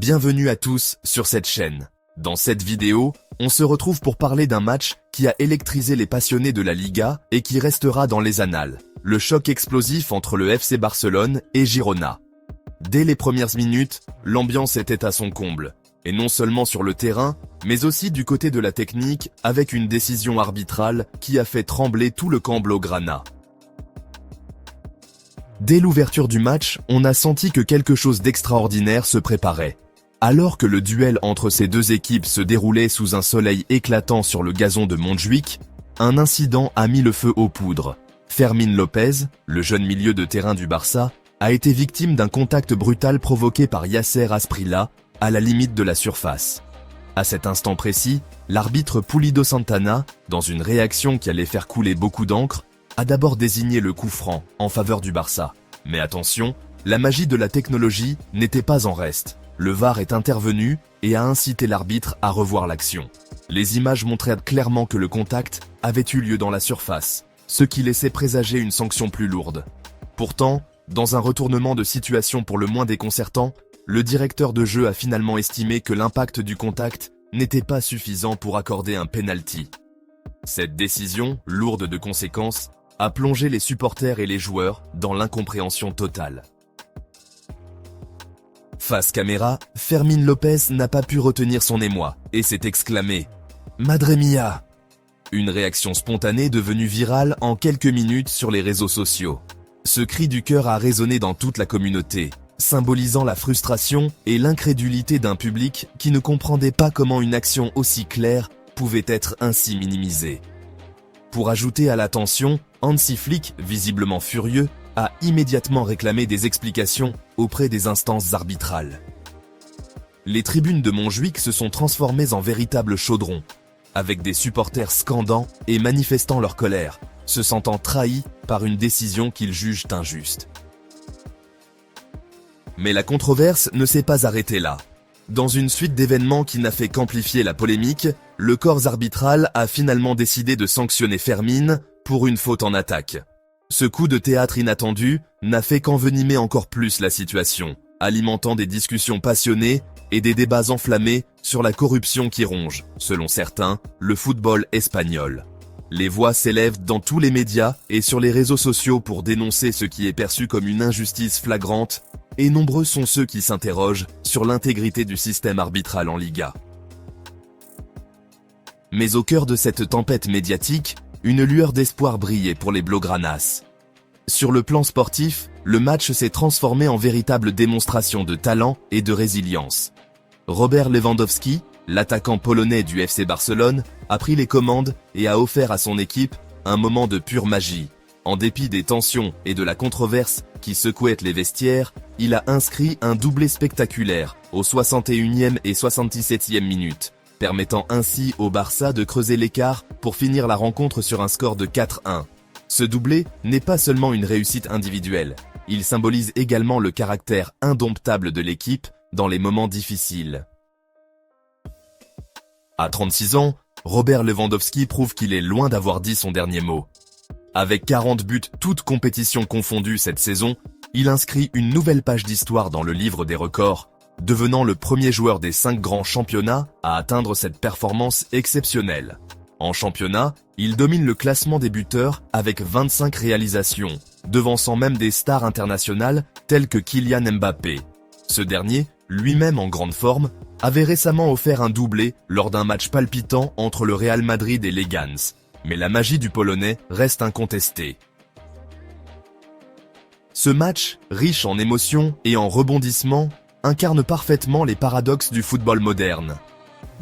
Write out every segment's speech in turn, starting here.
Bienvenue à tous sur cette chaîne. Dans cette vidéo, on se retrouve pour parler d'un match qui a électrisé les passionnés de la Liga et qui restera dans les annales. Le choc explosif entre le FC Barcelone et Girona. Dès les premières minutes, l'ambiance était à son comble. Et non seulement sur le terrain, mais aussi du côté de la technique, avec une décision arbitrale qui a fait trembler tout le camp blaugrana. Dès l'ouverture du match, on a senti que quelque chose d'extraordinaire se préparait. Alors que le duel entre ces deux équipes se déroulait sous un soleil éclatant sur le gazon de Montjuïc, un incident a mis le feu aux poudres. Fermín López, le jeune milieu de terrain du Barça, a été victime d'un contact brutal provoqué par Yasser Asprilla, à la limite de la surface. À cet instant précis, l'arbitre Pulido Santana, dans une réaction qui allait faire couler beaucoup d'encre, a d'abord désigné le coup franc en faveur du Barça. Mais attention, la magie de la technologie n'était pas en reste. Le VAR est intervenu et a incité l'arbitre à revoir l'action. Les images montraient clairement que le contact avait eu lieu dans la surface, ce qui laissait présager une sanction plus lourde. Pourtant, dans un retournement de situation pour le moins déconcertant, le directeur de jeu a finalement estimé que l'impact du contact n'était pas suffisant pour accorder un penalty. Cette décision, lourde de conséquences, a plongé les supporters et les joueurs dans l'incompréhension totale. Face caméra, Fermín López n'a pas pu retenir son émoi et s'est exclamé « Madre mia !» Une réaction spontanée devenue virale en quelques minutes sur les réseaux sociaux. Ce cri du cœur a résonné dans toute la communauté, symbolisant la frustration et l'incrédulité d'un public qui ne comprenait pas comment une action aussi claire pouvait être ainsi minimisée. Pour ajouter à la tension, Hansi Flick, visiblement furieux, a immédiatement réclamé des explications auprès des instances arbitrales. Les tribunes de Montjuïc se sont transformées en véritables chaudrons, avec des supporters scandant et manifestant leur colère, se sentant trahis par une décision qu'ils jugent injuste. Mais la controverse ne s'est pas arrêtée là. Dans une suite d'événements qui n'a fait qu'amplifier la polémique, le corps arbitral a finalement décidé de sanctionner Fermín pour une faute en attaque. Ce coup de théâtre inattendu n'a fait qu'envenimer encore plus la situation, alimentant des discussions passionnées et des débats enflammés sur la corruption qui ronge, selon certains, le football espagnol. Les voix s'élèvent dans tous les médias et sur les réseaux sociaux pour dénoncer ce qui est perçu comme une injustice flagrante, et nombreux sont ceux qui s'interrogent sur l'intégrité du système arbitral en Liga. Mais au cœur de cette tempête médiatique, une lueur d'espoir brillait pour les blaugranas. Sur le plan sportif, le match s'est transformé en véritable démonstration de talent et de résilience. Robert Lewandowski, l'attaquant polonais du FC Barcelone, a pris les commandes et a offert à son équipe un moment de pure magie. En dépit des tensions et de la controverse qui secouaient les vestiaires, il a inscrit un doublé spectaculaire aux 61e et 77e minutes, permettant ainsi au Barça de creuser l'écart pour finir la rencontre sur un score de 4-1. Ce doublé n'est pas seulement une réussite individuelle, il symbolise également le caractère indomptable de l'équipe dans les moments difficiles. À 36 ans, Robert Lewandowski prouve qu'il est loin d'avoir dit son dernier mot. Avec 40 buts toutes compétitions confondues cette saison, il inscrit une nouvelle page d'histoire dans le livre des records, devenant le premier joueur des 5 grands championnats à atteindre cette performance exceptionnelle. En championnat, il domine le classement des buteurs avec 25 réalisations, devançant même des stars internationales telles que Kylian Mbappé. Ce dernier, lui-même en grande forme, avait récemment offert un doublé lors d'un match palpitant entre le Real Madrid et les Gans. Mais la magie du Polonais reste incontestée. Ce match, riche en émotions et en rebondissements, incarne parfaitement les paradoxes du football moderne.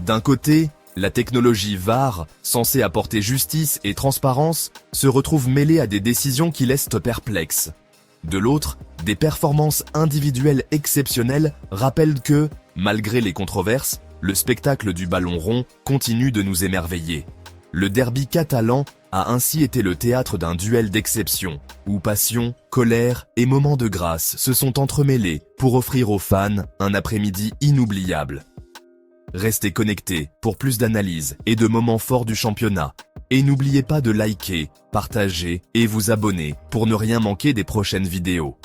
D'un côté, la technologie VAR, censée apporter justice et transparence, se retrouve mêlée à des décisions qui laissent perplexes. De l'autre, des performances individuelles exceptionnelles rappellent que, malgré les controverses, le spectacle du ballon rond continue de nous émerveiller. Le derby catalan a ainsi été le théâtre d'un duel d'exception, où passion, colère et moments de grâce se sont entremêlés pour offrir aux fans un après-midi inoubliable. Restez connectés pour plus d'analyses et de moments forts du championnat. Et n'oubliez pas de liker, partager et vous abonner pour ne rien manquer des prochaines vidéos.